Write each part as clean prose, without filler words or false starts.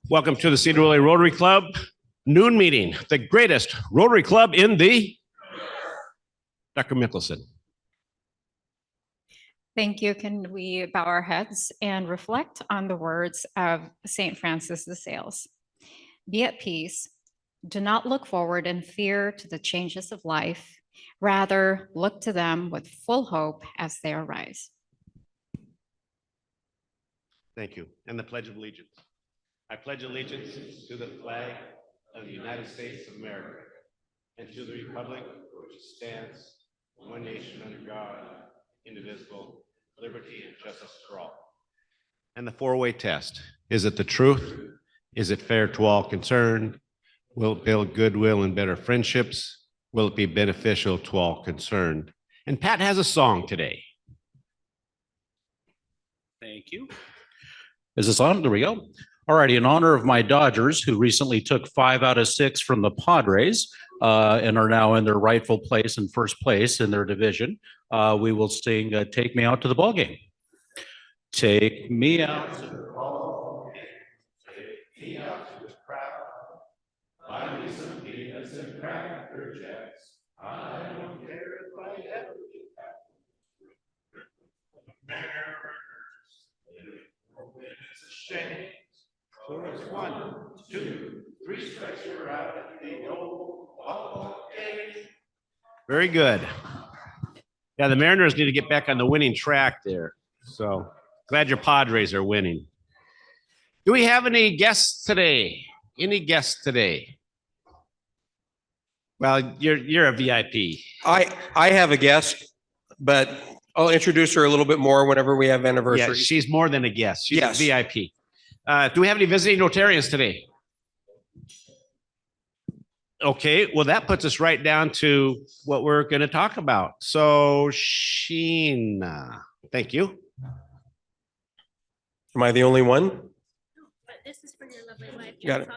Welcome to the Sedro Woolley Rotary Club noon meeting, the greatest Rotary Club in the Dr. Mickelson. Thank you. Can we bow our heads and reflect on the words of St. Francis de Sales? Be at peace. Do not look forward in fear to the changes of life. Rather, look to them with full hope as they arise. Thank you. And the Pledge of Allegiance. I pledge allegiance to the flag of the United States of America and to the republic which stands one nation under God, indivisible, liberty and justice for all. And the four-way test. Is it the truth? Is it fair to all concerned? Will it build goodwill and better friendships? Will it be beneficial to all concerned? And Pat has a song today. Thank you. Is this on? There we go. All righty. In honor of my Dodgers, who recently took 5 out of 6 from the Padres and are now in their rightful place in first place in their division, we will sing Take Me Out to the Ball Game. Take me out to the ball game. Take me out to the crowd. Buy me some peanuts and cracker jacks. I don't care if I ever get back. It's a shame. So it's 1, 2, 3 strikes, you're out at the old ball game. Very good. Yeah, the Mariners need to get back on the winning track there. So glad your Padres are winning. Do we have any guests today? Any guests today? Well, you're a VIP. I have a guest, but I'll introduce her a little bit more whenever we have anniversaries. Yeah, she's more than a guest. She's Yes. a VIP. Do we have any visiting Rotarians today? Okay, well, that puts us right down to what we're going to talk about. So, Sheena, thank you. Am I the only one? But this is for your lovely wife. Got it.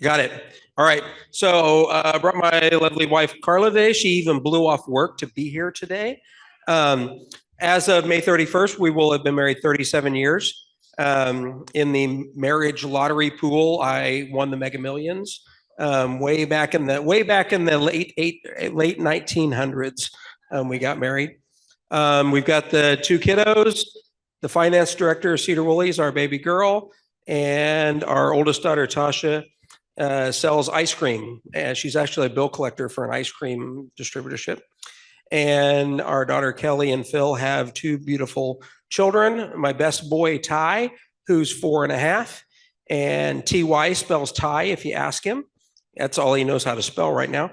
Got it. All right. So I brought my lovely wife, Carla, today. She even blew off work to be here today. As of May 31st, we will have been married 37 years. In the marriage lottery pool, I won the Mega Millions way back in the late 1900s. We got married. We've got the 2 kiddos. The finance director of Sedro Woolley is our baby girl, and our oldest daughter, Tasha, sells ice cream, and she's actually a bill collector for an ice cream distributorship. And our daughter Kelly and Phil have 2 beautiful children. My best boy, Ty, who's 4.5, and Ty spells Ty if you ask him. That's all he knows how to spell right now.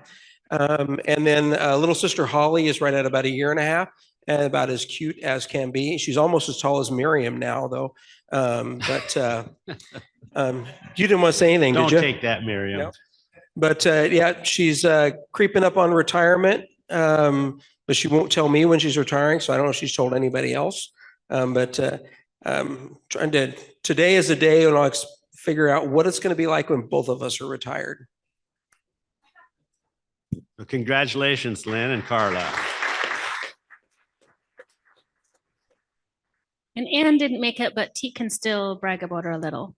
And then little sister Holly is right at about 1.5 years and about as cute as can be. She's almost as tall as Miriam now, though. You didn't want to say anything, Don't did you? take that, Miriam. No. But yeah, she's creeping up on retirement. But she won't tell me when she's retiring, so I don't know if she's told anybody else. Today is the day when I'll figure out what it's going to be like when both of us are retired. Well, congratulations, Lynn and Carla. And Anne didn't make it, but T can still brag about her a little.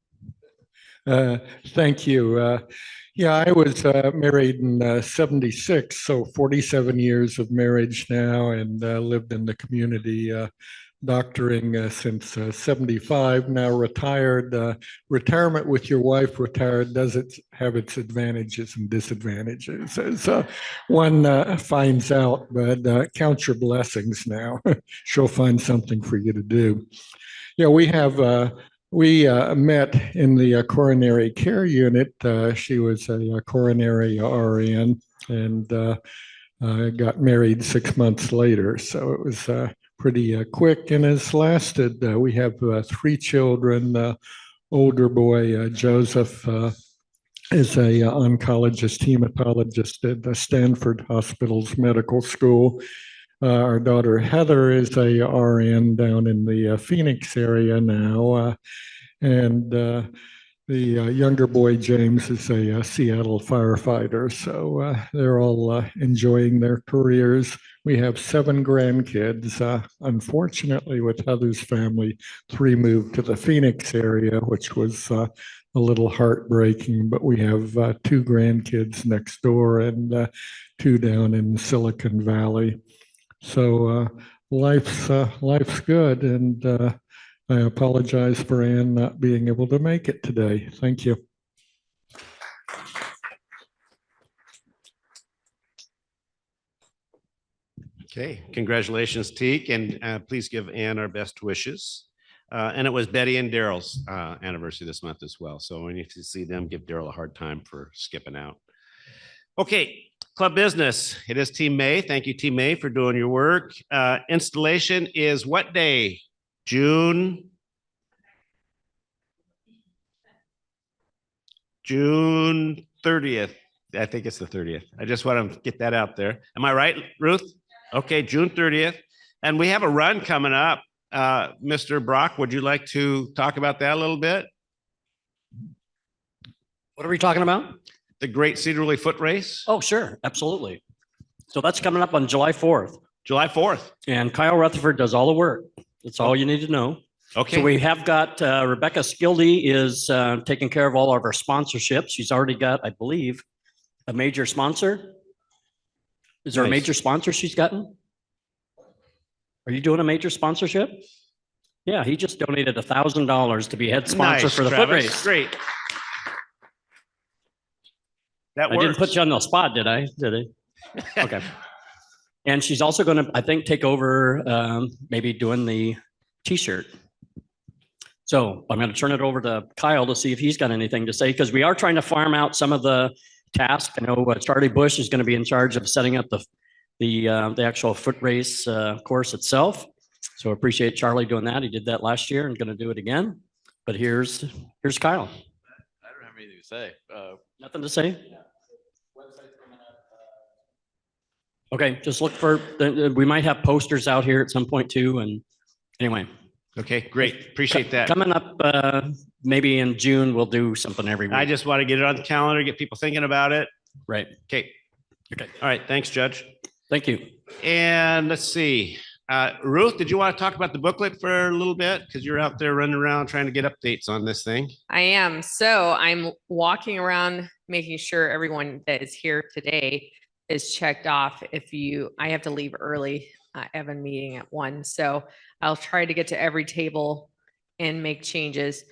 Thank you. Yeah, I was married in 76, so 47 years of marriage now, and lived in the community doctoring since 75, now retired. Retirement with your wife retired does it have its advantages and disadvantages, as one finds out, but count your blessings now. She'll find something for you to do. Yeah, we met in the coronary care unit. She was a coronary RN and got married 6 months later. So it was pretty quick and has lasted. We have 3 children. Older boy, Joseph, is a oncologist, hematologist at the Stanford Hospital's medical school. Our daughter Heather is a RN down in the Phoenix area now. And The younger boy, James, is a Seattle firefighter, so they're all enjoying their careers. We have 7 grandkids. Unfortunately, with Heather's family, 3 moved to the Phoenix area, which was a little heartbreaking, but we have 2 grandkids next door and 2 down in Silicon Valley. So life's good, and I apologize for Ann not being able to make it today. Thank you. Okay, congratulations, Teak, and please give Ann our best wishes. And it was Betty and Daryl's anniversary this month as well. So when you see them, give Daryl a hard time for skipping out. Okay, club business. It is Team May. Thank you, Team May, for doing your work. Installation is what day? June 30th. I think it's the 30th. I just want to get that out there. Am I right, Ruth? Okay, June 30th. And we have a run coming up. Mr. Brock, would you like to talk about that a little bit? What are we talking about? The Great Sedro Woolley Foot Race? Oh, sure, absolutely. So that's coming up on July 4th. July 4th. And Kyle Rutherford does all the work. That's all you need to know. Okay. So we have got Rebecca Skildy is taking care of all of our sponsorships. She's already got, I believe, a major sponsor. Is there a Nice. major sponsor she's gotten? Are you doing a major sponsorship? Yeah, he just donated $1,000 to be head sponsor Nice, for the Travis. foot race. Great. That I works. didn't put you on the spot, did I? Did I? Okay. And she's also going to, I think, take over maybe doing the T-shirt. So I'm going to turn it over to Kyle to see if he's got anything to say, because we are trying to farm out some of the tasks. I know Charlie Bush is going to be in charge of setting up the actual foot race course itself. So I appreciate Charlie doing that. He did that last year and going to do it again. But here's Kyle. I don't have anything to say. Nothing to say? Okay, just look for, we might have posters out here at some point too. And anyway. Okay, great. Appreciate that. Coming up, maybe in June, we'll do something every week. I just want to get it on the calendar, get people thinking about it. Right. Okay. Okay. All right. Thanks, Judge. Thank you. And let's see. Ruth, did you want to talk about the booklet for a little bit? Because you're out there running around trying to get updates on this thing. I am. So I'm walking around making sure everyone that is here today is checked off. I have to leave early. I have a meeting at 1. So I'll try to get to every table and make changes.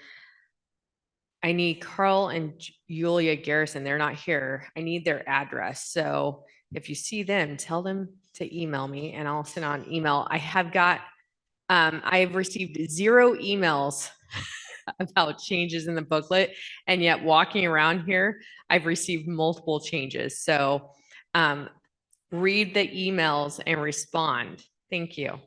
I need Carl and Julia Garrison. They're not here. I need their address. So if you see them, tell them to email me and I'll send out an email. I've received 0 emails about changes in the booklet, and yet walking around here, I've received multiple changes. So read the emails and respond. Thank you.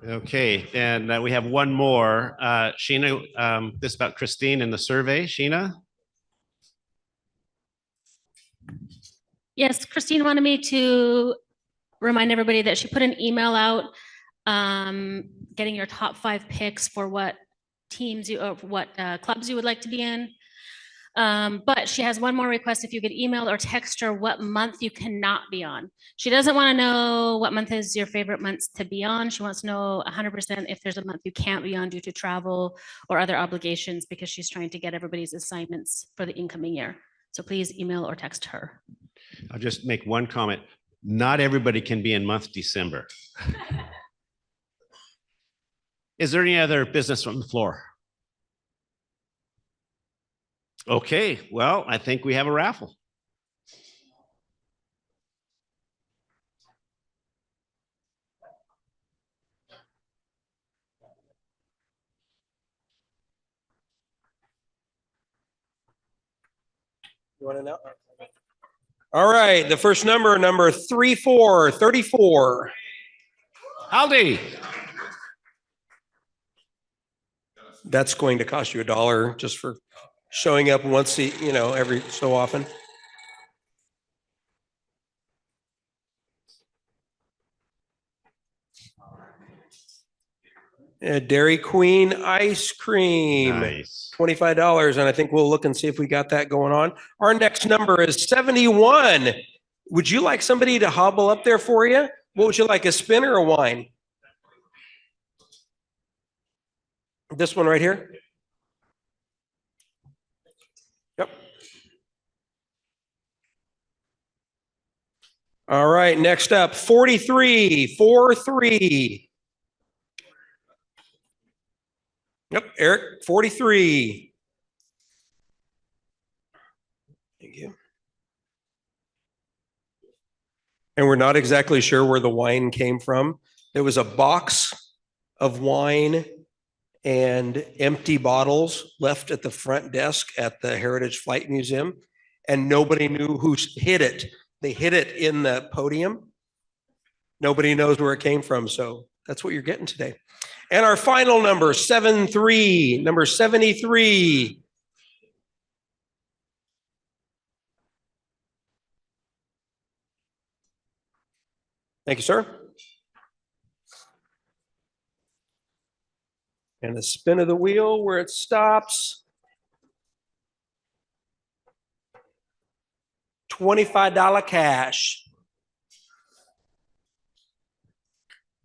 Okay. And we have one more. Sheena, this about Christine and the survey. Sheena? Yes, Christine wanted me to remind everybody that she put an email out getting your top 5 picks for what teams what clubs you would like to be in. But she has one more request. If you could email or text her what month you cannot be on. She doesn't want to know what month is your favorite months to be on. She wants to know 100% if there's a month you can't be on due to travel or other obligations, because she's trying to get everybody's assignments for the incoming year. So please email or text her. I'll just make one comment. Not everybody can be in month December. Is there any other business from the floor? Okay, well, I think we have a raffle. You want to know? All right, the first number 3434. Howdy. That's going to cost you $1 just for showing up once, every so often. Dairy Queen ice cream. Nice. $25. And I think we'll look and see if we got that going on. Our next number is 71. Would you like somebody to hobble up there for you? What would you like, a spin or a wine? This one right here? Yep. All right, next up, 43, 43. Yep, Eric, 43. Thank you. And we're not exactly sure where the wine came from. There was a box of wine and empty bottles left at the front desk at the Heritage Flight Museum, and nobody knew who hid it. They hid it in the podium. Nobody knows where it came from, so that's what you're getting today. And our final number, 73, number 73. Thank you, sir. And the spin of the wheel where it stops. $25 cash.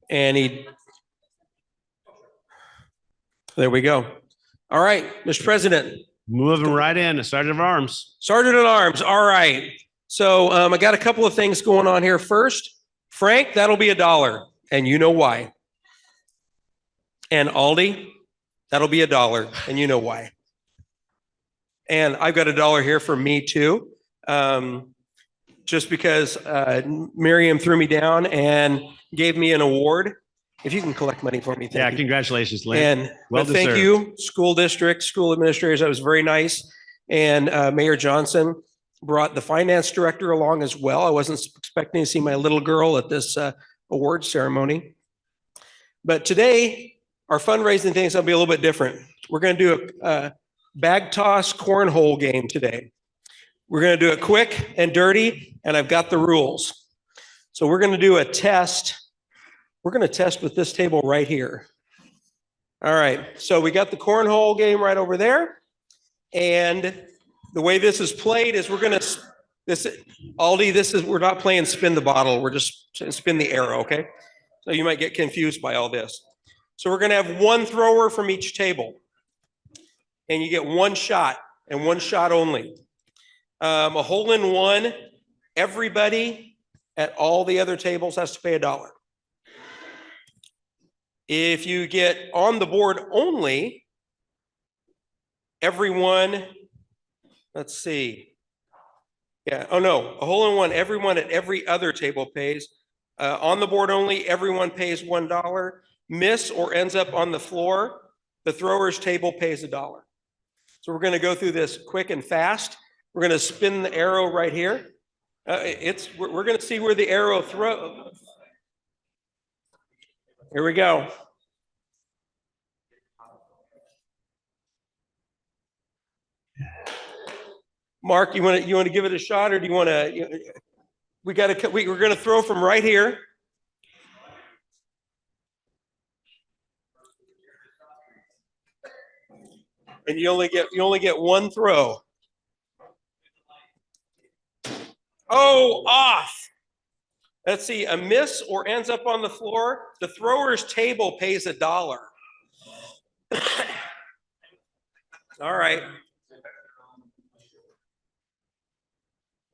And there we go. All right, Mr. President. Moving right in, Sergeant of Arms. Sergeant at Arms, all right. So I got a couple of things going on here. First, Frank, that'll be $1, and you know why. And Aldi, that'll be $1, and you know why. And I've got $1 here for me too, just because Miriam threw me down and gave me an award. If you can collect money for me, thank you. Congratulations, Lynn. And Well thank deserved. you, school district, school administrators. That was very nice. And Mayor Johnson brought the finance director along as well. I wasn't expecting to see my little girl at this award ceremony. But today, our fundraising things will be a little bit different. We're going to do a bag toss cornhole game today. We're going to do it quick and dirty, and I've got the rules. So we're going to do a test. We're going to test with this table right here. All right, so we got the cornhole game right over there. And the way this is played is we're going to, Aldi, we're not playing spin the bottle. We're just spin the arrow, okay? So you might get confused by all this. So we're going to have one thrower from each table. And you get one shot and one shot only. A hole in one, everybody at all the other tables has to pay $1. If you get on the board only, everyone, let's see. Yeah, oh no, a hole in one, everyone at every other table pays. On the board only, everyone pays $1. Miss or ends up on the floor, the thrower's table pays $1. So we're going to go through this quick and fast. We're going to spin the arrow right here. We're going to see where the arrow throws. Here we go. Mark, you want to give it a shot, or do you want to? We're going to throw from right here. And you only get one throw. Oh, off. Let's see, a miss or ends up on the floor, the thrower's table pays $1. All right.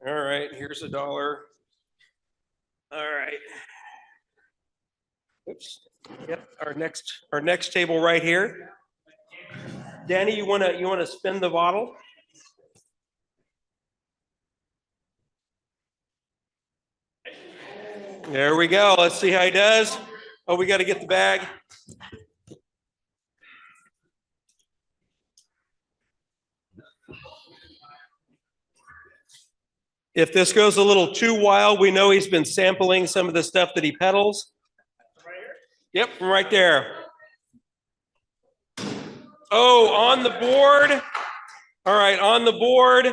All right, here's $1. All right. Oops. Yep, our next table right here. Danny, you wanna spin the bottle? There we go. Let's see how he does. Oh, we got to get the bag. If this goes a little too wild, we know he's been sampling some of the stuff that he peddles. Yep, from right there. Oh, on the board. All right, on the board.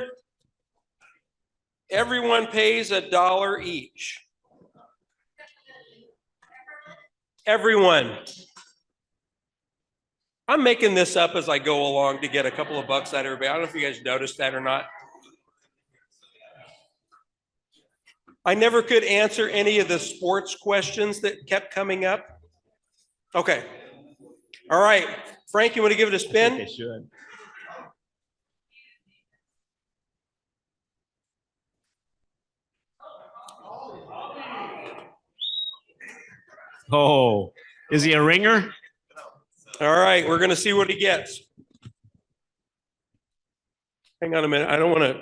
Everyone pays $1 each. Everyone. I'm making this up as I go along to get a couple of bucks out of everybody. I don't know if you guys noticed that or not. I never could answer any of the sports questions that kept coming up. Okay. All right. Frank, you want to give it a spin? They should. Oh, is he a ringer? All right. We're going to see what he gets. Hang on a minute. I don't want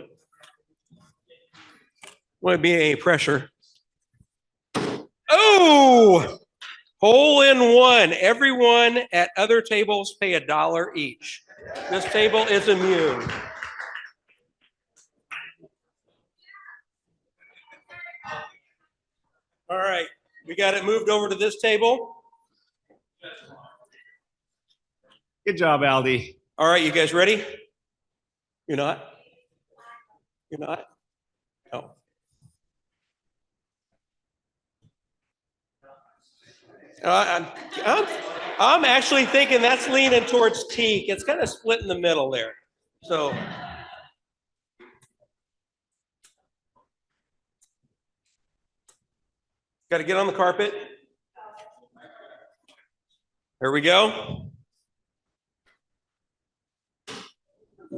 to be any pressure. Oh, hole in one. Everyone at other tables pay $1 each. This table is immune. All right, we got it moved over to this table. Good job, Aldi. All right, you guys ready? You're not? You're not? No. I'm actually thinking that's leaning towards teak. It's kind of split in the middle there. So. Got to get on the carpet. There we go.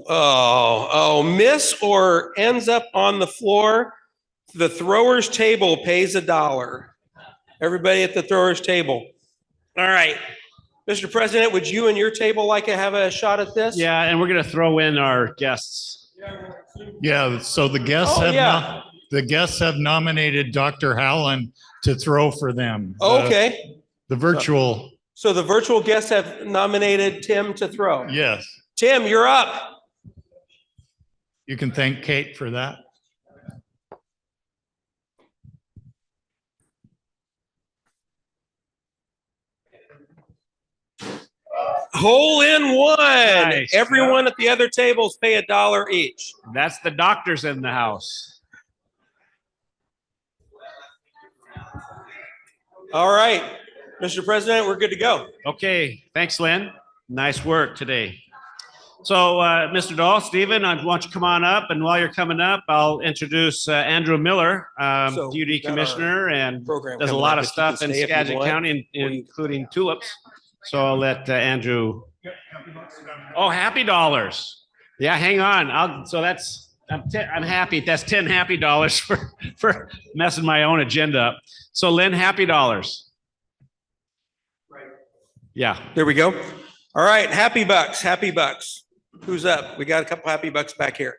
Oh, miss or ends up on the floor. The thrower's table pays $1. Everybody at the thrower's table. All right. Mr. President, would you and your table like to have a shot at this? Yeah, and we're going to throw in our guests. Yeah, so the guests Oh, have yeah. the guests have nominated Dr. Howland to throw for them. Okay. The virtual, So the virtual guests have nominated Tim to throw. yes. Tim, you're up. You can thank Kate for that. Hole in one. Nice. Everyone at the other tables pay $1 each. That's the doctors in the house. All right, Mr. President, we're good to go. Okay, thanks, Lynn. Nice work today. So, Mr. Dahl, Stephen, I want you to come on up. And while you're coming up, I'll introduce Andrew Miller, So UD we've got our Commissioner, and Program does a coming lot up, of if you can stuff in stay if you Skagit want. County, including tulips. So I'll let Andrew. Oh, happy dollars. Yeah, hang on. I'm happy. That's 10 happy dollars for messing my own agenda up. So Lynn, happy dollars. Yeah. There we go. All right, happy bucks, happy bucks. Who's up? We got a couple happy bucks back here.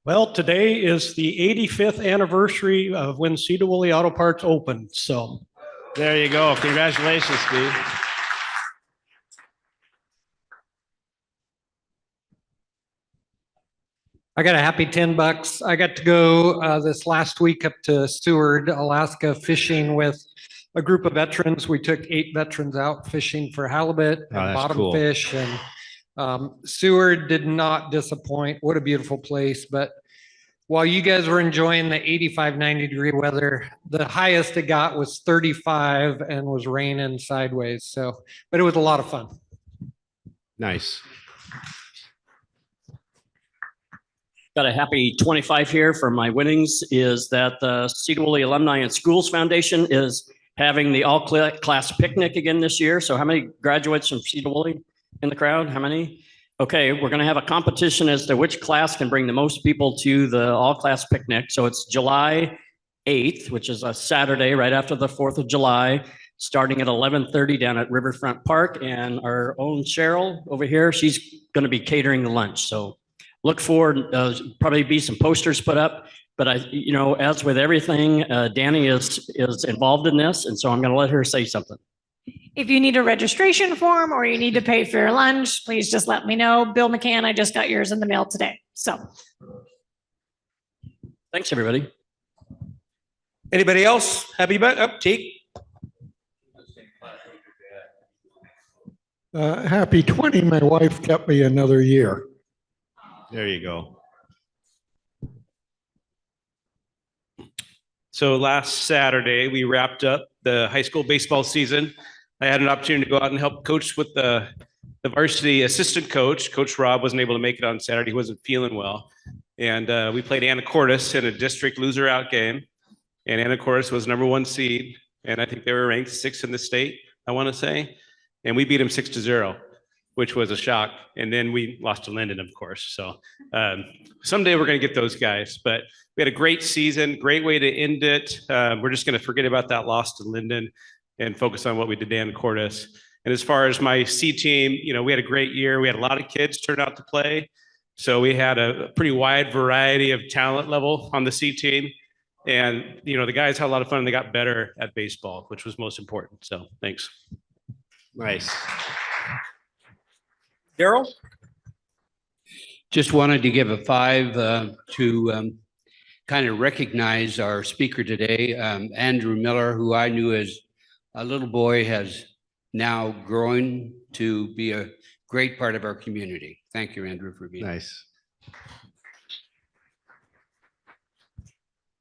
Well, today is the 85th anniversary of when Sedro Woolley Auto Parts opened, so. There you go. Congratulations, Steve. I got a happy $10. I got to go this last week up to Seward, Alaska, fishing with a group of veterans. We took 8 veterans out fishing for halibut and that's bottom cool. fish, and Seward did not disappoint. What a beautiful place. But while you guys were enjoying the 85, 90-degree weather, the highest it got was 35 and was raining sideways. So, but it was a lot of fun. Nice. Got a happy 25 here for my winnings is that the Sedro Woolley Alumni and Schools Foundation is having the all-class picnic again this year. So how many graduates from Sedro Woolley in the crowd? How many? Okay, we're going to have a competition as to which class can bring the most people to the all-class picnic. So it's July 8th, which is a Saturday right after the 4th of July, starting at 11:30 down at Riverfront Park. And our own Cheryl over here, she's going to be catering the lunch. So look forward, probably be some posters put up. But as with everything, Danny is involved in this. And so I'm going to let her say something. If you need a registration form or you need to pay for your lunch, please just let me know. Bill McCann, I just got yours in the mail today. So. Thanks, everybody. Anybody else? Happy buck up, Teak. Happy 20, my wife kept me another year. There you go. So last Saturday, we wrapped up the high school baseball season. I had an opportunity to go out and help coach with the varsity assistant coach. Coach Rob wasn't able to make it on Saturday. He wasn't feeling well. And we played Anacortes in a district loser out game. And Anacortes was #1 seed. And I think they were ranked 6th in the state, I want to say. And we beat them 6-0, which was a shock. And then we lost to Linden, of course. So someday we're going to get those guys. But we had a great season, great way to end it. We're just going to forget about that loss to Linden and focus on what we did to Anacortes. And as far as my C team, we had a great year. We had a lot of kids turn out to play. So we had a pretty wide variety of talent level on the C team. And, the guys had a lot of fun and they got better at baseball, which was most important. So thanks. Nice. Daryl? Just wanted to give a 5 to kind of recognize our speaker today, Andrew Miller, who I knew as a little boy, has now grown to be a great part of our community. Thank you, Andrew, for being Nice.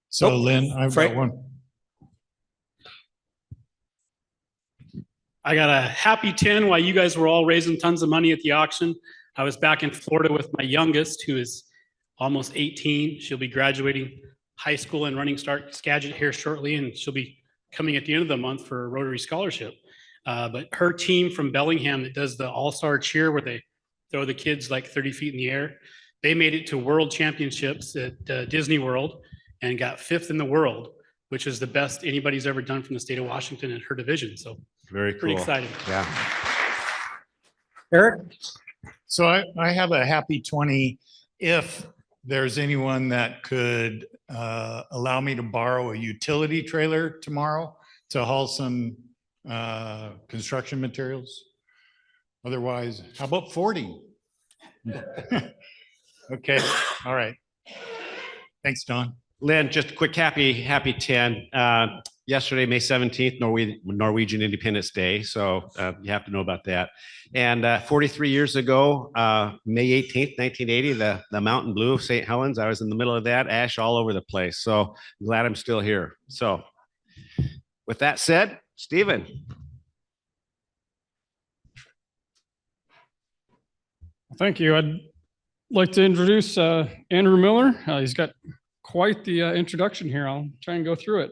So Lynn, I've got one. I got a happy 10 while you guys were all raising tons of money at the auction. I was back in Florida with my youngest, who is almost 18. She'll be graduating high school and running start Skagit here shortly, and she'll be coming at the end of the month for a Rotary scholarship. But her team from Bellingham that does the all-star cheer where they throw the kids like 30 feet in the air, they made it to world championships at Disney World and got 5th in the world, which is the best anybody's ever done from the state of Washington in her division. So very cool. Pretty exciting. Yeah. Eric? So I have a happy 20 if there's anyone that could allow me to borrow a utility trailer tomorrow to haul some construction materials. Otherwise, how about 40? Okay, all right. Thanks, Don. Lynn, just a quick happy 10. Yesterday, May 17th, Norwegian Independence Day. So you have to know about that. And 43 years ago, May 18th, 1980, the Mountain Blue of St. Helens, I was in the middle of that, ash all over the place. So I'm glad I'm still here. So with that said, Stephen. Thank you. I'd like to introduce Andrew Miller. He's got quite the introduction here. I'll try and go through it.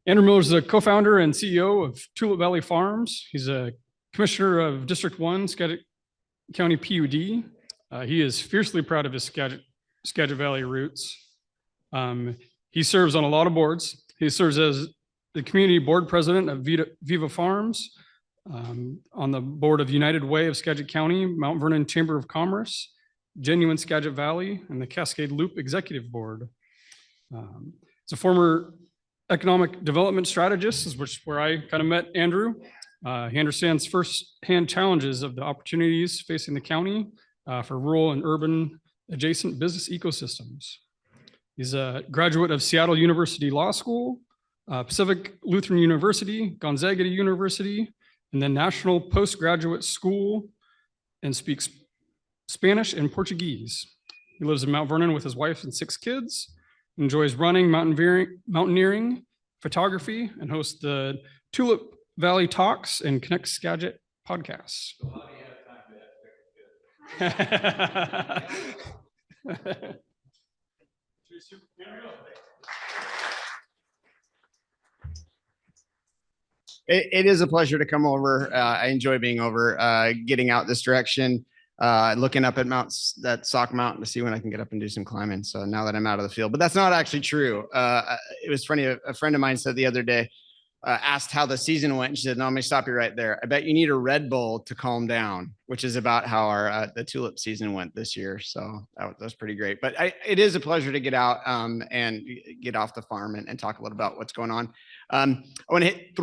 Andrew Miller is the co-founder and CEO of Tulip Valley Farms. He's a commissioner of District 1, Skagit County PUD. He is fiercely proud of his Skagit Valley roots. He serves on a lot of boards. He serves as the community board president of Viva Farms, on the board of United Way of Skagit County, Mount Vernon Chamber of Commerce, Genuine Skagit Valley, and the Cascade Loop Executive Board. As a former economic development strategist, which is where I kind of met Andrew. He understands firsthand challenges of the opportunities facing the county for rural and urban adjacent business ecosystems. He's a graduate of Seattle University Law School, Pacific Lutheran University, Gonzaga University, and the National Postgraduate School, and speaks Spanish and Portuguese. He lives in Mount Vernon with his wife and 6 kids, enjoys running, mountaineering, photography, and hosts the Tulip Valley Talks and Connect Skagit podcasts. It is a pleasure to come over. I enjoy being over, getting out this direction, looking up at that Sauk Mountain to see when I can get up and do some climbing. So now that I'm out of the field, but that's not actually true. It was funny. A friend of mine said the other day, asked how the season went. And she said, "No, I'm gonna stop you right there. I bet you need a Red Bull to calm down," which is about how our the tulip season went this year. So that was pretty great. But it is a pleasure to get out and get off the farm and talk a little about what's going on. I want to hit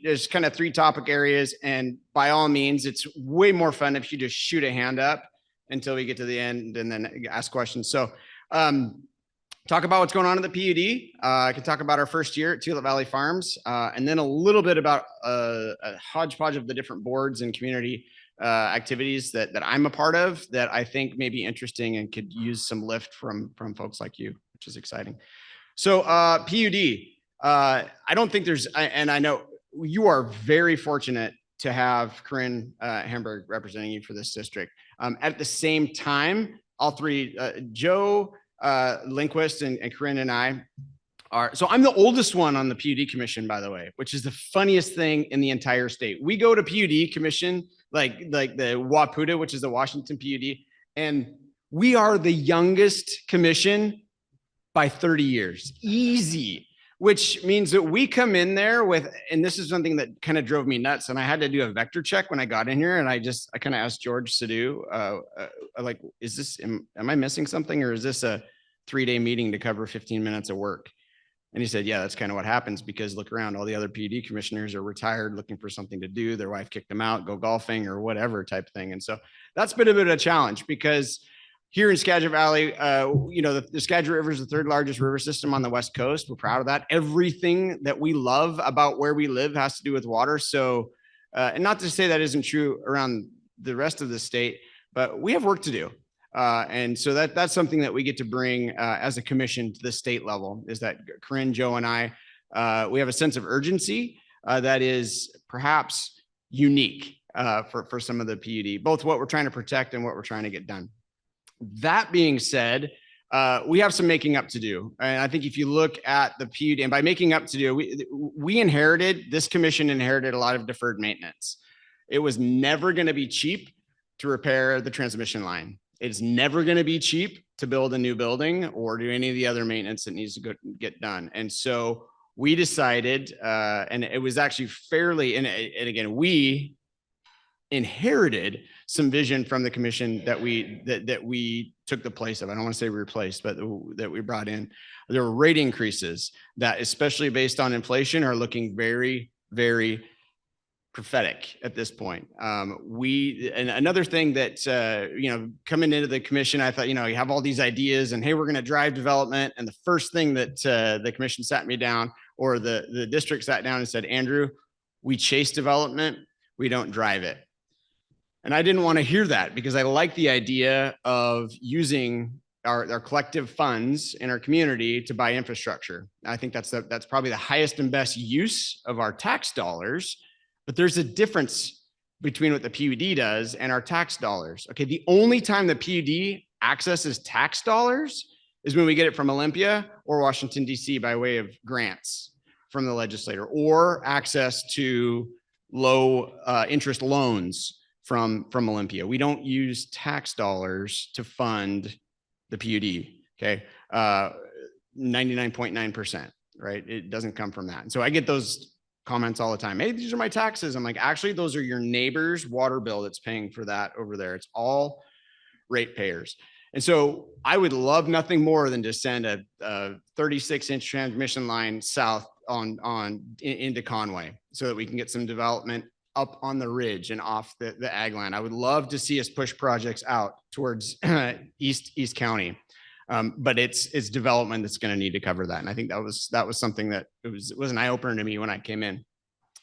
there's kind of 3 topic areas, and by all means, it's way more fun if you just shoot a hand up until we get to the end and then ask questions. So talk about what's going on in the PUD. I can talk about our first year at Tulip Valley Farms, and then a little bit about a hodgepodge of the different boards and community activities that I'm a part of that I think may be interesting and could use some lift from folks like you, which is exciting. So PUD, I don't think there's, and I know you are very fortunate to have Corinne Hamburg representing you for this district. At the same time, all three, Joe Lindquist and Corinne and I are, so I'm the oldest one on the PUD commission, by the way, which is the funniest thing in the entire state. We go to PUD commission, like the WAPUDA, which is the Washington PUD, and we are the youngest commission by 30 years, easy, which means that we come in there with, and this is something that kind of drove me nuts. And I had to do a vector check when I got in here. And I kind of asked George Sedro, like, is this, am I missing something? Or is this a 3-day meeting to cover 15 minutes of work? And he said, yeah, that's kind of what happens, because look around, all the other PUD commissioners are retired looking for something to do. Their wife kicked them out, go golfing or whatever type thing. And so that's been a bit of a challenge, because here in Skagit Valley, the Skagit River is the 3rd largest river system on the West Coast. We're proud of that. Everything that we love about where we live has to do with water. So, and not to say that isn't true around the rest of the state, but we have work to do. And so that's something that we get to bring as a commission to the state level, is that Corinne, Joe, and I, we have a sense of urgency that is perhaps unique for some of the PUD, both what we're trying to protect and what we're trying to get done. That being said, we have some making up to do. And I think if you look at the PUD, and by making up to do, this commission inherited a lot of deferred maintenance. It was never going to be cheap to repair the transmission line. It's never going to be cheap to build a new building or do any of the other maintenance that needs to get done. And so we decided, and it was actually fairly, and again, we inherited some vision from the commission that we took the place of. I don't want to say replaced, but that we brought in. There were rate increases that, especially based on inflation, are looking very, very prophetic at this point. And another thing that, coming into the commission, I thought, you have all these ideas and, hey, we're going to drive development. And the first thing that the commission sat me down, or the district sat down and said, Andrew, we chase development, we don't drive it. And I didn't want to hear that, because I like the idea of using our collective funds in our community to buy infrastructure. I think that's probably the highest and best use of our tax dollars. But there's a difference between what the PUD does and our tax dollars. Okay, the only time the PUD accesses tax dollars is when we get it from Olympia or Washington, D.C. by way of grants from the legislator, or access to low interest loans from Olympia. We don't use tax dollars to fund the PUD. Okay, 99.9%, right? It doesn't come from that. And so I get those comments all the time. Hey, these are my taxes. I'm like, actually, those are your neighbor's water bill that's paying for that over there. It's all ratepayers. And so I would love nothing more than to send a 36-inch transmission line south into Conway, so that we can get some development up on the ridge and off the ag land. I would love to see us push projects out towards East County. But it's development that's going to need to cover that. And I think that was something that it was an eye opener to me when I came in.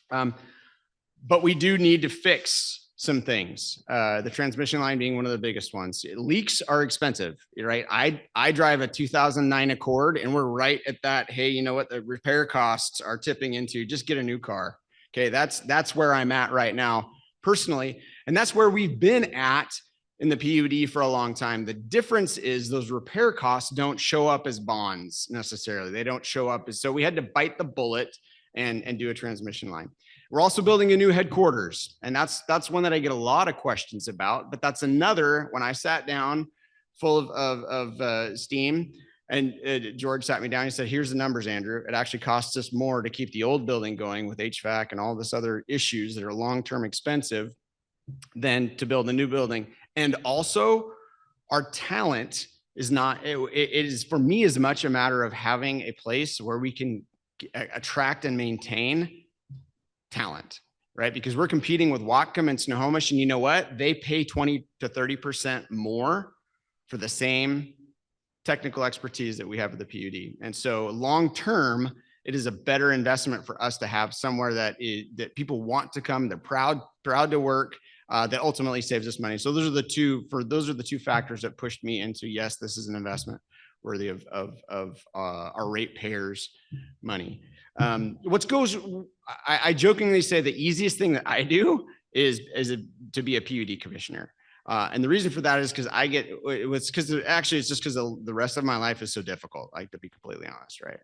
But we do need to fix some things. The transmission line being one of the biggest ones. Leaks are expensive, right? I drive a 2009 Accord, and we're right at that. Hey, you know what? The repair costs are tipping into just get a new car. Okay, that's where I'm at right now personally, and that's where we've been at in the PUD for a long time. The difference is those repair costs don't show up as bonds necessarily. They don't show up as, so we had to bite the bullet and do a transmission line. We're also building a new headquarters, and that's one that I get a lot of questions about, but that's another, when I sat down full of steam, and George sat me down and said, here's the numbers, Andrew. It actually costs us more to keep the old building going with HVAC and all this other issues that are long-term expensive than to build a new building. And also our talent is not, it is for me as much a matter of having a place where we can attract and maintain talent, right? Because we're competing with Whatcom and Snohomish, and you know what? They pay 20 to 30% more for the same technical expertise that we have at the PUD. And so long-term, it is a better investment for us to have somewhere that people want to come, they're proud to work, that ultimately saves us money. So those are the two factors that pushed me into, yes, this is an investment worthy of our ratepayers' money. I jokingly say the easiest thing that I do is to be a PUD commissioner. And the reason for that is because it's just because the rest of my life is so difficult, like, to be completely honest, right?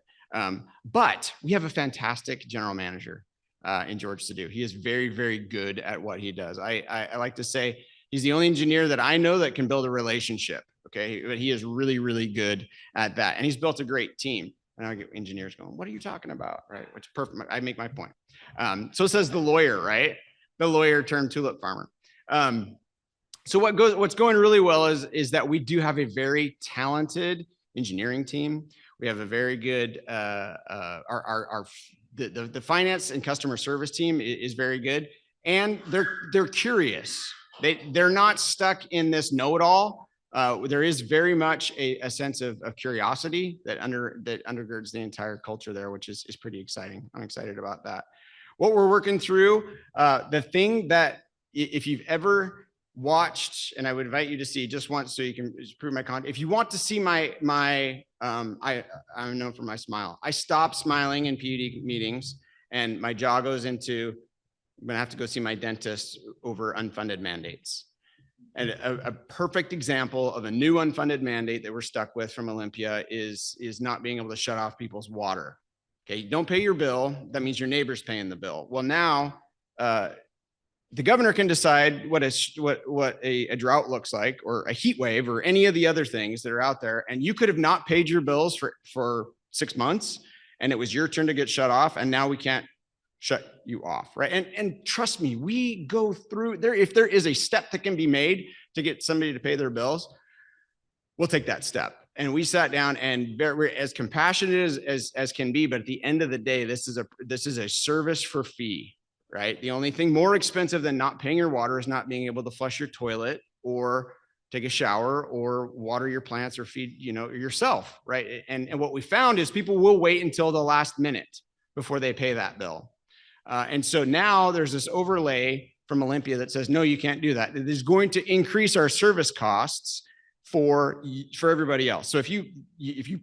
But we have a fantastic general manager in George Sedro. He is very, very good at what he does. I like to say he's the only engineer that I know that can build a relationship. Okay, but he is really, really good at that, and he's built a great team. And I get engineers going, "What are you talking about?" Right? Which is perfect. I make my point. So says the lawyer, right? The lawyer turned tulip farmer. So what's going really well is that we do have a very talented engineering team. We have a very good the finance and customer service team is very good, and they're curious. They're not stuck in this know-it-all. There is very much a sense of curiosity that undergirds the entire culture there, which is pretty exciting. I'm excited about that. What we're working through, the thing that if you've ever watched, and I would invite you to see just once so you can prove my content. If you want to see I'm known for my smile. I stop smiling in PUD meetings, and my jaw goes into, I'm gonna have to go see my dentist over unfunded mandates. And a perfect example of a new unfunded mandate that we're stuck with from Olympia is not being able to shut off people's water. Okay, you don't pay your bill, that means your neighbor's paying the bill. Well, now the governor can decide what a drought looks like, or a heat wave, or any of the other things that are out there, and you could have not paid your bills for 6 months, and it was your turn to get shut off, and now we can't shut you off, right? And trust me, we go through there. If there is a step that can be made to get somebody to pay their bills, we'll take that step. And we sat down, and we're as compassionate as can be, but at the end of the day, this is a service for fee, right? The only thing more expensive than not paying your water is not being able to flush your toilet, or take a shower, or water your plants, or feed yourself, right? And what we found is people will wait until the last minute before they pay that bill. And so now there's this overlay from Olympia that says, no, you can't do that. It is going to increase our service costs for everybody else. So if you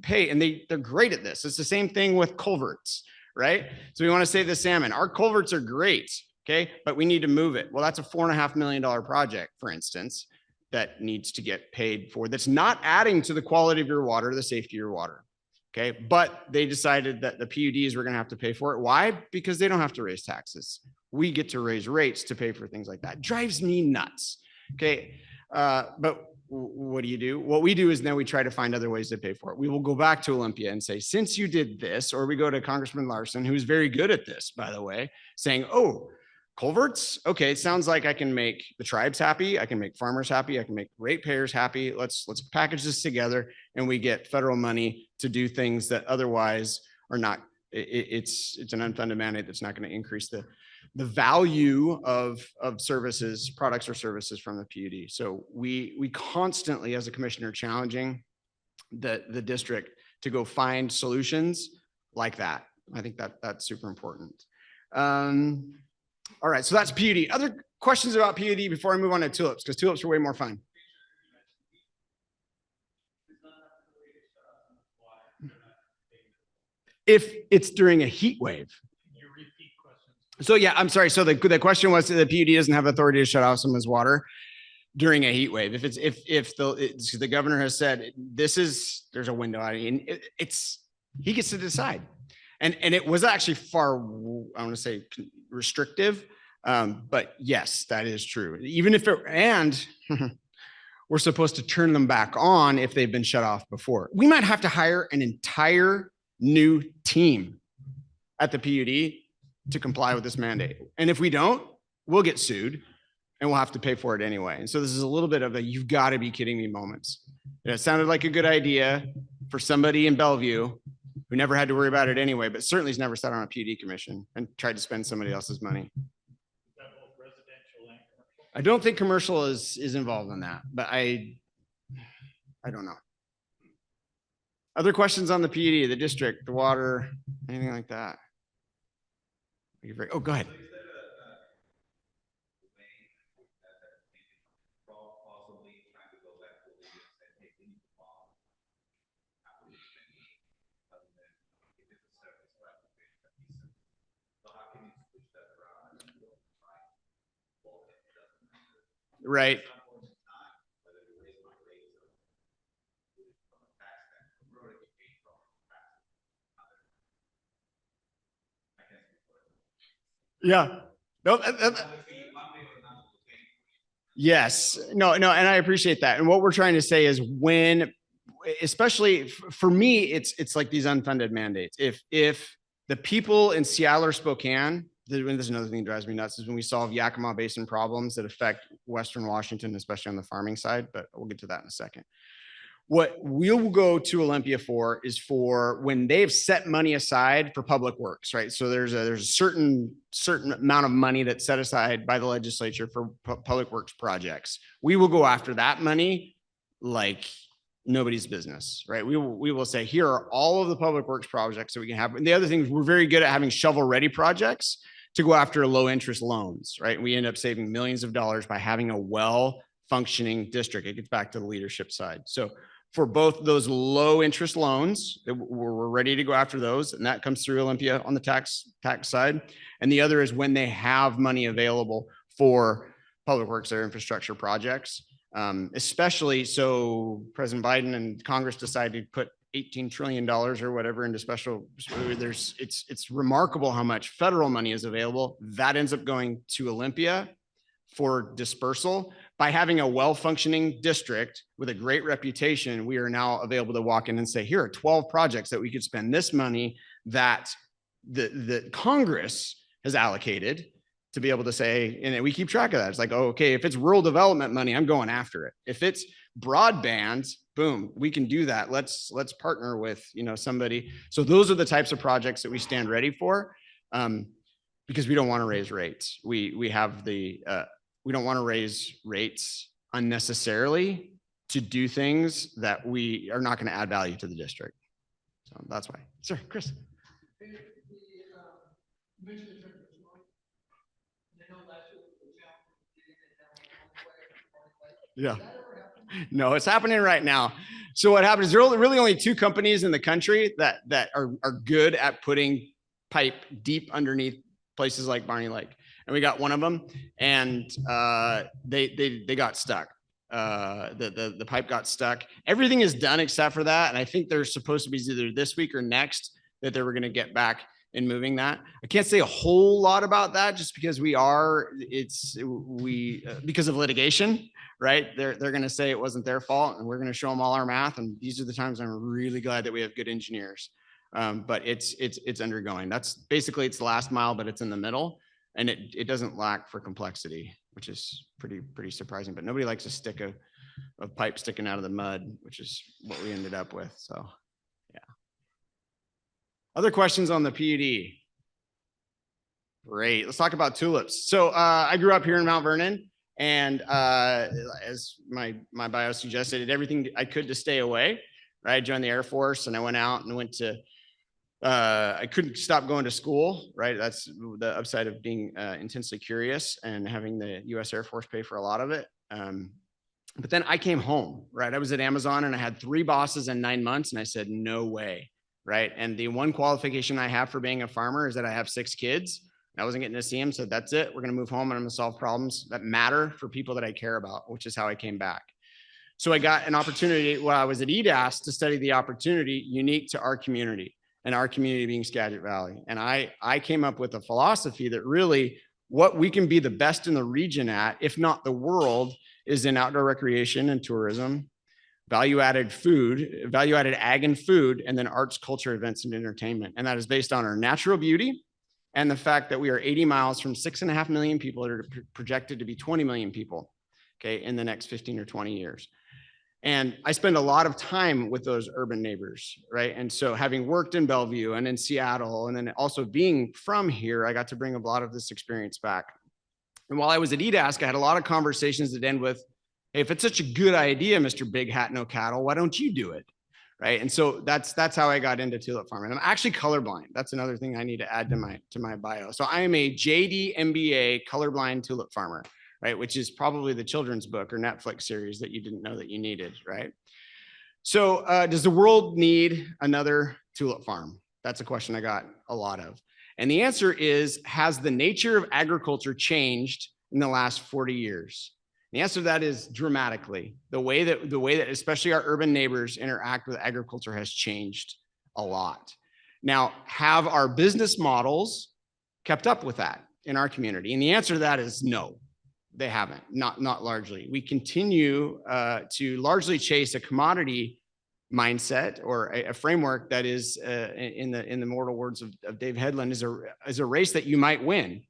pay, and they're great at this. It's the same thing with culverts, right? So we want to save the salmon. Our culverts are great, okay, but we need to move it. Well, that's a $4.5 million project, for instance, that needs to get paid for. That's not adding to the quality of your water, the safety of your water. Okay, but they decided that the PUDs were going to have to pay for it. Why? Because they don't have to raise taxes. We get to raise rates to pay for things like that. Drives me nuts. Okay, but what do? What we do is then we try to find other ways to pay for it. We will go back to Olympia and say, since you did this, or we go to Congressman Larson, who's very good at this, by the way, saying, oh, culverts. Okay, it sounds like I can make the tribes happy. I can make farmers happy. I can make ratepayers happy. Let's package this together, and we get federal money to do things that otherwise are not. It's an unfunded mandate that's not going to increase the value of services, products or services from the PUD. So we constantly, as a commissioner, challenging the district to go find solutions like that. I think that's super important. All right, so that's PUD. Other questions about PUD before I move on to tulips, because tulips are way more fun. If it's during a heat wave. So yeah, I'm sorry. So the question was, the PUD doesn't have authority to shut off someone's water during a heat wave. If the governor has said there's a window, I mean, he gets to decide. And it was actually far, I want to say, restrictive, but yes, that is true. Even if we're supposed to turn them back on if they've been shut off before. We might have to hire an entire new team at the PUD to comply with this mandate. And if we don't, we'll get sued, and we'll have to pay for it anyway. And so this is a little bit of a "you've got to be kidding me" moments. It sounded like a good idea for somebody in Bellevue who never had to worry about it anyway, but certainly has never sat on a PUD commission and tried to spend somebody else's money. I don't think commercial is involved in that, but I don't know. Other questions on the PUD, the district, the water, anything like that? Oh, go ahead. right? Yeah. No, yes. No, and I appreciate that. And what we're trying to say is when, especially for me, it's like these unfunded mandates. If the people in Seattle or Spokane, there's another thing that drives me nuts is when we solve Yakima Basin problems that affect Western Washington, especially on the farming side, but we'll get to that in a second. What we'll go to Olympia for is for when they've set money aside for public works, right? So there's a certain amount of money that's set aside by the legislature for public works projects. We will go after that money like nobody's business, right? We will say, here are all of the public works projects that we can have. And the other thing is we're very good at having shovel ready projects to go after low interest loans, right? We end up saving millions of dollars by having a well functioning district. It gets back to the leadership side. So for both those low interest loans, we're ready to go after those. And that comes through Olympia on the tax side. And the other is when they have money available for public works or infrastructure projects. Especially so President Biden and Congress decided to put $18 trillion or whatever into special, it's remarkable how much federal money is available. That ends up going to Olympia for dispersal. By having a well-functioning district with a great reputation, we are now available to walk in and say, here are 12 projects that we could spend this money that the Congress has allocated to be able to say, and we keep track of that. It's like, oh, okay, if it's rural development money, I'm going after it. If it's broadband, boom, we can do that. Let's partner with, somebody. So those are the types of projects that we stand ready for, because we don't want to raise rates. We have we don't want to raise rates unnecessarily to do things that we are not going to add value to the district. So that's why. Sir, Chris. Yeah. No, it's happening right now. So what happens is there are really only two companies in the country that are good at putting pipe deep underneath places like Barney Lake. And we got one of them, and they got stuck. The pipe got stuck. Everything is done except for that. And I think they're supposed to be either this week or next that they were going to get back in moving that. I can't say a whole lot about that just because because of litigation, right? They're going to say it wasn't their fault, and we're going to show them all our math. And these are the times I'm really glad that we have good engineers. But it's undergoing. That's basically it's the last mile, but it's in the middle. And it doesn't lack for complexity, which is pretty surprising. But nobody likes a stick of pipe sticking out of the mud, which is what we ended up with. So, yeah. Other questions on the PUD? Great. Let's talk about tulips. So I grew up here in Mount Vernon, and as my bio suggested, I did everything I could to stay away. Right? I joined the Air Force, and I went out and went to. I couldn't stop going to school, right? That's the upside of being intensely curious and having the U.S. Air Force pay for a lot of it. But then I came home, right? I was at Amazon and I had 3 bosses in 9 months, and I said, no way, right? And the one qualification I have for being a farmer is that I have 6 kids. I wasn't getting to see them, so that's it. We're going to move home and I'm going to solve problems that matter for people that I care about, which is how I came back. So I got an opportunity while I was at EDAS to study the opportunity unique to our community. And our community being Skagit Valley. And I came up with a philosophy that really what we can be the best in the region at, if not the world, is in outdoor recreation and tourism, value-added ag and food, and then arts, culture, events, and entertainment. And that is based on our natural beauty and the fact that we are 80 miles from 6.5 million people that are projected to be 20 million people, okay, in the next 15 or 20 years. And I spend a lot of time with those urban neighbors, right? And so having worked in Bellevue and in Seattle, and then also being from here, I got to bring a lot of this experience back. And while I was at EDASC, I had a lot of conversations that end with, hey, if it's such a good idea, Mr. Big Hat No Cattle, why don't you do it? Right. And so that's how I got into tulip farming. I'm actually colorblind. That's another thing I need to add to my bio. So I am a JD MBA colorblind tulip farmer. Right, which is probably the children's book or Netflix series that you didn't know that you needed, right? So does the world need another tulip farm? That's a question I got a lot of. And the answer is, has the nature of agriculture changed in the last 40 years? The answer to that is dramatically. The way that especially our urban neighbors interact with agriculture has changed a lot. Now, have our business models kept up with that in our community? And the answer to that is no, they haven't, not largely. We continue to largely chase a commodity mindset or a framework that is, in the mortal words of Dave Headland, is a race that you might win.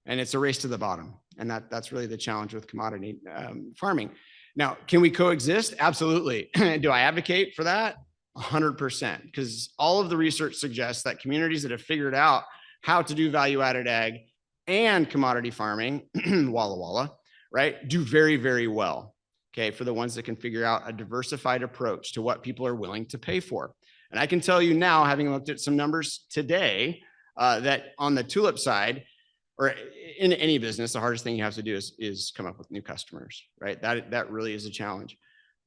And it's a race to the bottom. And that's really the challenge with commodity farming. Now, can we coexist? Absolutely. Do I advocate for that? 100%, because all of the research suggests that communities that have figured out how to do value-added ag and commodity farming, Walla Walla, right, do very, very well. Okay, for the ones that can figure out a diversified approach to what people are willing to pay for. And I can tell you now, having looked at some numbers today, that on the tulip side, or in any business, the hardest thing you have to do is come up with new customers, right? That really is a challenge.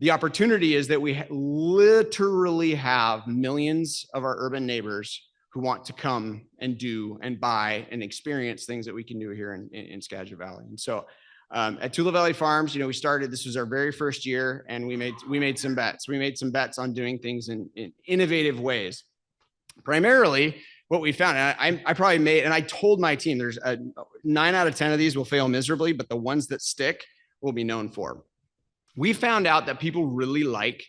The opportunity is that we literally have millions of our urban neighbors who want to come and do and buy and experience things that we can do here in Skagit Valley. And so at Tulip Valley Farms, we started, this was our very first year, and we made some bets. We made some bets on doing things in innovative ways. Primarily, what we found, and I probably made, and I told my team, there's 9 out of 10 of these will fail miserably, but the ones that stick will be known for. We found out that people really like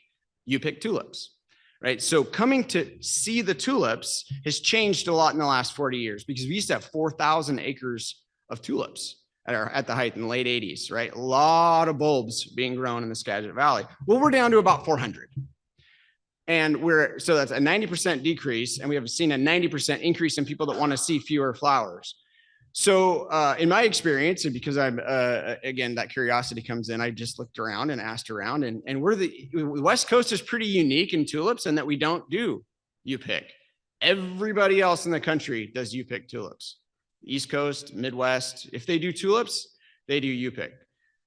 U-pick tulips, right? So coming to see the tulips has changed a lot in the last 40 years, because we used to have 4,000 acres of tulips at the height in the late 80s, right? A lot of bulbs being grown in the Skagit Valley. Well, we're down to about 400. And so that's a 90% decrease. And we have seen a 90% increase in people that want to see fewer flowers. So in my experience, and because I'm, again, that curiosity comes in, I just looked around and asked around, and the West Coast is pretty unique in tulips in that we don't do U-pick. Everybody else in the country does U-pick tulips. East Coast, Midwest, if they do tulips, they do U-pick,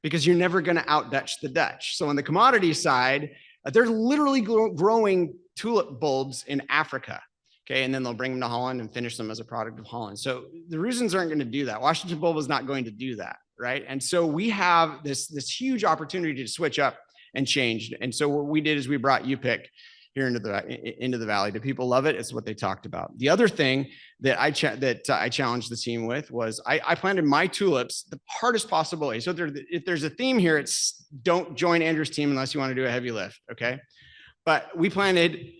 because you're never going to out-Dutch the Dutch. So on the commodity side, they're literally growing tulip bulbs in Africa. Okay, and then they'll bring them to Holland and finish them as a product of Holland. So the Rusins aren't going to do that. Washington bulb is not going to do that, right? And so we have this huge opportunity to switch up and change. And so what we did is we brought U-pick here into the valley. Do people love it? It's what they talked about. The other thing that I challenged the team with was I planted my tulips the hardest possible way. So if there's a theme here, it's don't join Andrew's team unless you want to do a heavy lift, okay? But we planted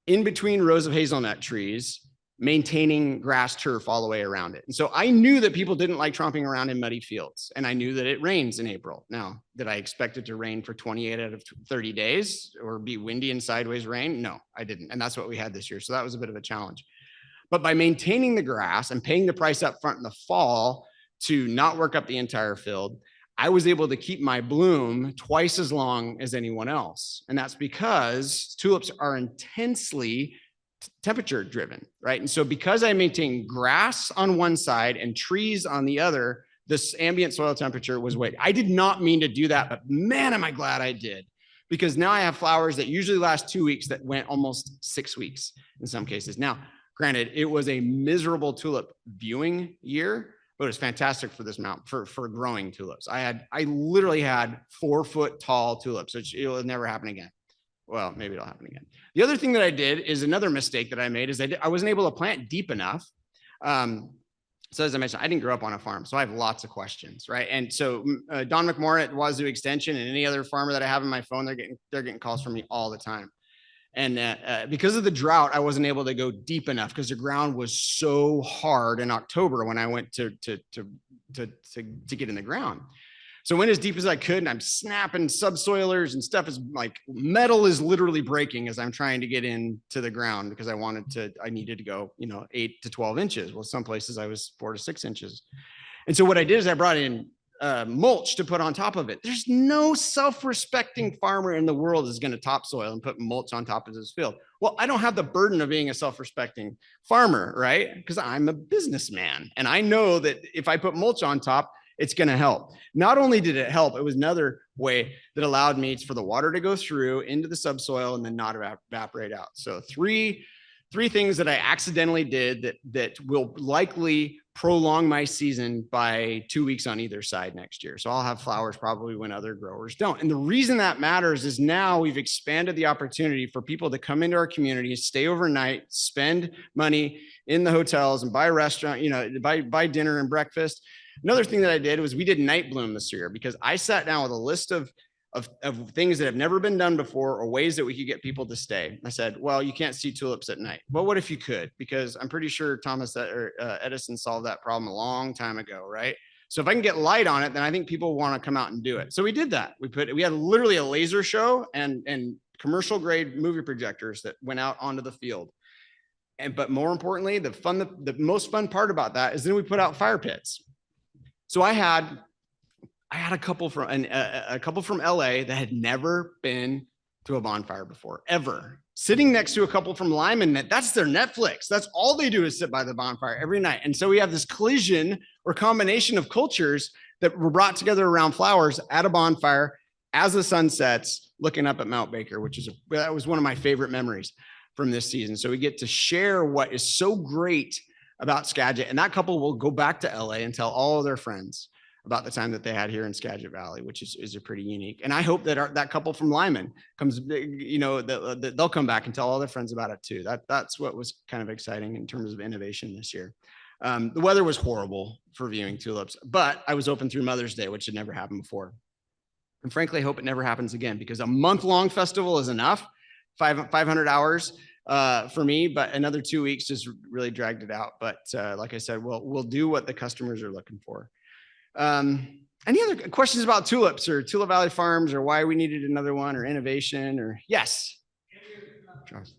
in between rows of hazelnut trees, maintaining grass turf all the way around it. And so I knew that people didn't like tromping around in muddy fields. And I knew that it rains in April. Now, did I expect it to rain for 28 out of 30 days or be windy and sideways rain? No, I didn't. And that's what we had this year. So that was a bit of a challenge. But by maintaining the grass and paying the price up front in the fall to not work up the entire field, I was able to keep my bloom twice as long as anyone else. And that's because tulips are intensely temperature driven, right? And so because I maintain grass on one side and trees on the other, this ambient soil temperature was way. I did not mean to do that, but man, am I glad I did. Because now I have flowers that usually last 2 weeks that went almost 6 weeks in some cases. Now, granted, it was a miserable tulip viewing year, but it was fantastic for this mount for growing tulips. I literally had 4-foot tall tulips, which it will never happen again. Well, maybe it'll happen again. The other thing that I did is another mistake that I made is I wasn't able to plant deep enough. So as I mentioned, I didn't grow up on a farm, so I have lots of questions, right? And so Don McMorrin at Wazoo Extension and any other farmer that I have in my phone, they're getting calls from me all the time. And because of the drought, I wasn't able to go deep enough because the ground was so hard in October when I went to get in the ground. So I went as deep as I could, and I'm snapping subsoilers and stuff is like metal is literally breaking as I'm trying to get into the ground because I needed to go, 8 to 12 inches. Well, some places I was 4 to 6 inches. And so what I did is I brought in mulch to put on top of it. There's no self-respecting farmer in the world is going to topsoil and put mulch on top of his field. Well, I don't have the burden of being a self-respecting farmer, right? Because I'm a businessman. And I know that if I put mulch on top, it's going to help. Not only did it help, it was another way that allowed me for the water to go through into the subsoil and then not evaporate out. So three things that I accidentally did that will likely prolong my season by 2 weeks on either side next year. So I'll have flowers probably when other growers don't. And the reason that matters is now we've expanded the opportunity for people to come into our community, stay overnight, spend money in the hotels and buy restaurant, buy dinner and breakfast. Another thing that I did was we did night bloom this year because I sat down with a list of things that have never been done before or ways that we could get people to stay. I said, well, you can't see tulips at night. Well, what if you could? Because I'm pretty sure Edison solved that problem a long time ago, right? So if I can get light on it, then I think people want to come out and do it. So we did that. We had literally a laser show and commercial grade movie projectors that went out onto the field. But more importantly, the most fun part about that is then we put out fire pits. So I had a couple from LA that had never been to a bonfire before, ever. Sitting next to a couple from Lyman, that's their Netflix. That's all they do is sit by the bonfire every night. And so we have this collision or combination of cultures that were brought together around flowers at a bonfire as the sun sets, looking up at Mount Baker, that was one of my favorite memories from this season. So we get to share what is so great about Skagit. And that couple will go back to LA and tell all of their friends about the time that they had here in Skagit Valley, which is a pretty unique. And I hope that that couple from Lyman comes, they'll come back and tell all their friends about it too. That's what was kind of exciting in terms of innovation this year. The weather was horrible for viewing tulips, but I was open through Mother's Day, which had never happened before. And frankly, I hope it never happens again because a month-long festival is enough, 500 hours for me, but another 2 weeks just really dragged it out. But like I said, we'll do what the customers are looking for. Any other questions about tulips or Tulip Valley Farms or why we needed another one or innovation or yes? Charles.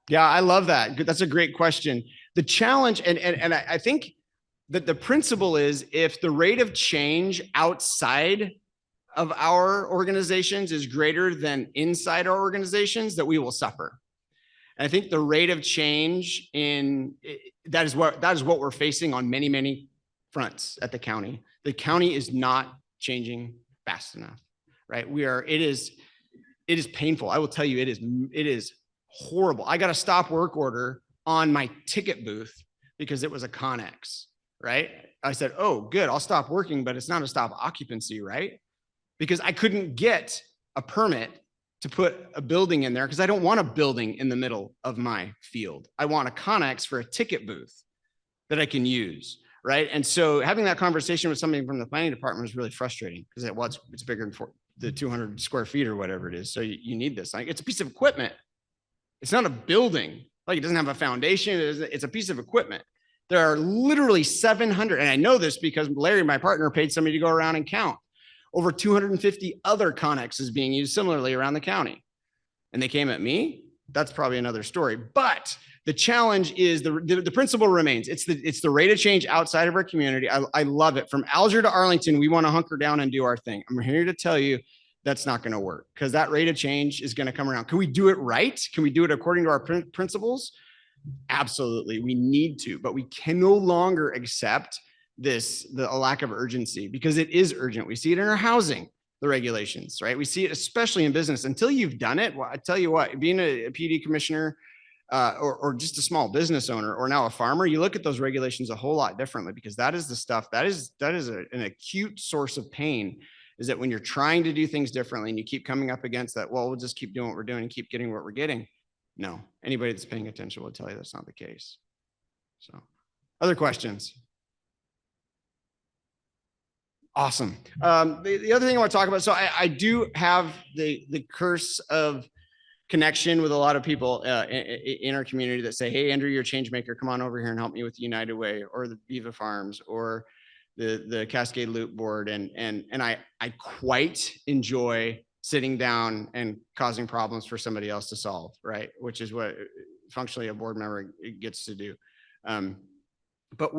Yeah, I love that. That's a great question. The challenge, and I think that the principle is if the rate of change outside of our organizations is greater than inside our organizations, that we will suffer. And I think the rate of change that is what we're facing on many, many fronts at the county. The county is not changing fast enough, right? It is painful. I will tell you, it is horrible. I got a stop work order on my ticket booth because it was a Connex, right? I said, oh, good, I'll stop working, but it's not a stop occupancy, right? Because I couldn't get a permit to put a building in there because I don't want a building in the middle of my field. I want a Connex for a ticket booth that I can use, right? And so having that conversation with somebody from the planning department was really frustrating because it's bigger than the 200 square feet or whatever it is. So you need this. Like, it's a piece of equipment. It's not a building. Like, it doesn't have a foundation. It's a piece of equipment. There are literally 700, and I know this because Larry, my partner, paid somebody to go around and count. Over 250 other Connexes being used similarly around the county. And they came at me. That's probably another story. But the challenge is the principle remains. It's the rate of change outside of our community. I love it. From Alger to Arlington, we want to hunker down and do our thing. I'm here to tell you that's not going to work because that rate of change is going to come around. Can we do it right? Can we do it according to our principles? Absolutely. We need to, but we can no longer accept the lack of urgency because it is urgent. We see it in our housing, the regulations, right? We see it especially in business. Until you've done it, well, I tell you what, being a PD commissioner or just a small business owner or now a farmer, you look at those regulations a whole lot differently because that is the stuff that is an acute source of pain, is that when you're trying to do things differently and you keep coming up against that, well, we'll just keep doing what we're doing and keep getting what we're getting. No, anybody that's paying attention will tell you that's not the case. So other questions? Awesome. The other thing I want to talk about, so I do have the curse of connection with a lot of people in our community that say, hey, Andrew, you're a change maker. Come on over here and help me with the United Way or the Viva Farms or the Cascade Loop Board. And I quite enjoy sitting down and causing problems for somebody else to solve, right? Which is what functionally a board member gets to do. But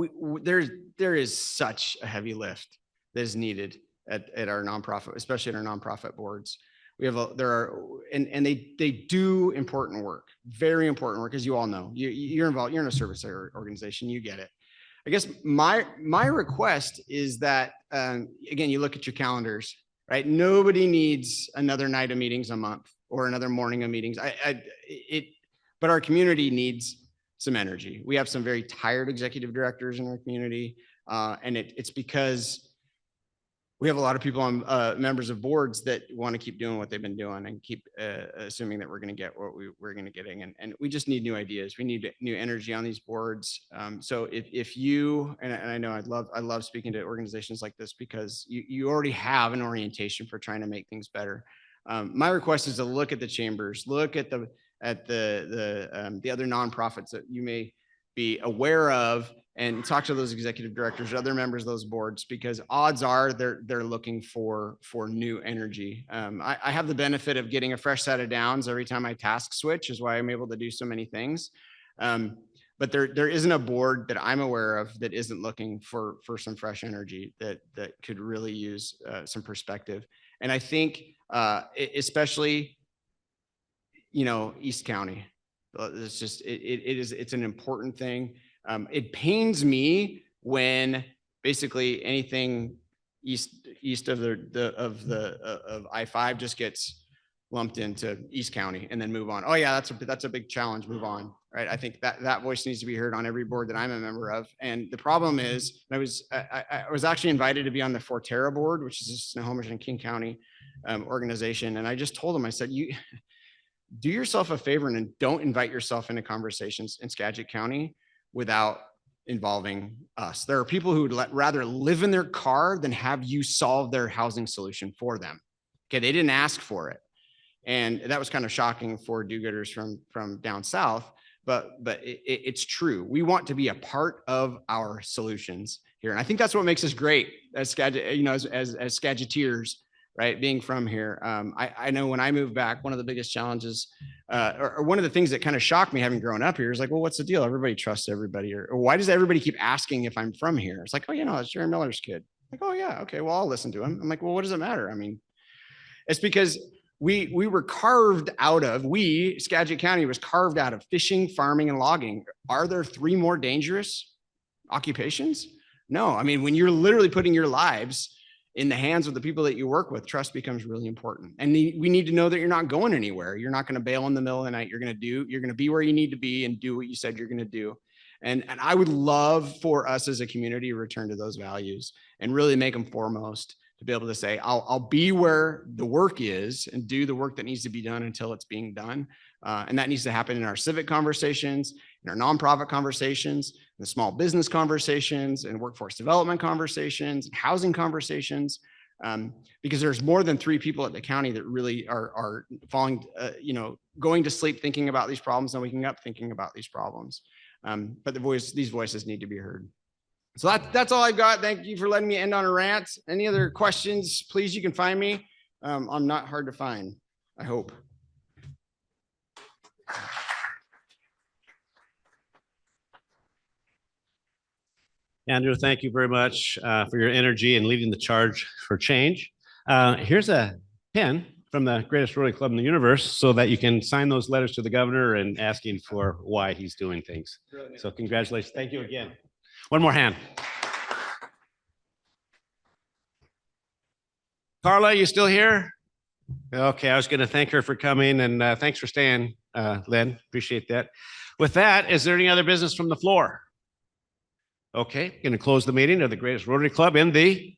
there is such a heavy lift that is needed at our nonprofit, especially at our nonprofit boards. We have and they do important work, very important work, as you all know. You're involved. You're in a service organization. You get it. I guess my request is that again, you look at your calendars, right? Nobody needs another night of meetings a month or another morning of meetings. But our community needs some energy. We have some very tired executive directors in our community. And it's because we have a lot of people on members of boards that want to keep doing what they've been doing and keep assuming that we're going to get what we're going to getting. And we just need new ideas. We need new energy on these boards. So if you, and I know I love speaking to organizations like this because you already have an orientation for trying to make things better. My request is to look at the chambers, look at the other nonprofits that you may be aware of, and talk to those executive directors, other members of those boards, because odds are they're looking for new energy. I have the benefit of getting a fresh set of downs every time I task switch, is why I'm able to do so many things. But there isn't a board that I'm aware of that isn't looking for some fresh energy that could really use some perspective. And I think especially, East County, it's just it's an important thing. It pains me when basically anything east of I-5 just gets lumped into East County and then move on. Oh yeah, that's a big challenge. Move on, right? I think that voice needs to be heard on every board that I'm a member of. And the problem is, I was actually invited to be on the Forterra board, which is a Snohomish and King County organization, and I just told them, I said, you do yourself a favor and don't invite yourself into conversations in Skagit County without involving us. There are people who would rather live in their car than have you solve their housing solution for them. Okay, they didn't ask for it. And that was kind of shocking for do-gooders from down south, but it's true. We want to be a part of our solutions here. And I think that's what makes us great as Skagit, as Skagiteers, right? Being from here. I know when I moved back, one of the biggest challenges, or one of the things that kind of shocked me having grown up here is like, well, what's the deal? Everybody trusts everybody. Or why does everybody keep asking if I'm from here? It's like, oh, it's Jerry Miller's kid. Like, oh yeah, okay, well, I'll listen to him. I'm like, well, what does it matter? I mean, it's because we were carved out of, Skagit County was carved out of fishing, farming, and logging. Are there 3 more dangerous occupations? No, I mean, when you're literally putting your lives in the hands of the people that you work with, trust becomes really important. And we need to know that you're not going anywhere. You're not going to bail in the middle of the night. You're going to be where you need to be and do what you said you're going to do. And I would love for us as a community to return to those values and really make them foremost, to be able to say, I'll be where the work is and do the work that needs to be done until it's being done. And that needs to happen in our civic conversations, in our nonprofit conversations, the small business conversations, and workforce development conversations, housing conversations, because there's more than 3 people at the county that really are falling, going to sleep thinking about these problems and waking up thinking about these problems. But these voices need to be heard. So that's all I've got. Thank you for letting me end on a rant. Any other questions, please, you can find me. I'm not hard to find, I hope. Andrew, thank you very much for your energy and leading the charge for change. Here's a pen from the greatest Rotary Club in the universe so that you can sign those letters to the governor and asking for why he's doing things. So congratulations. Thank you again. One more hand. Carla, you still here? Okay, I was going to thank her for coming, and thanks for staying, Len. Appreciate that. With that, is there any other business from the floor? Okay, going to close the meeting of the greatest Rotary Club in the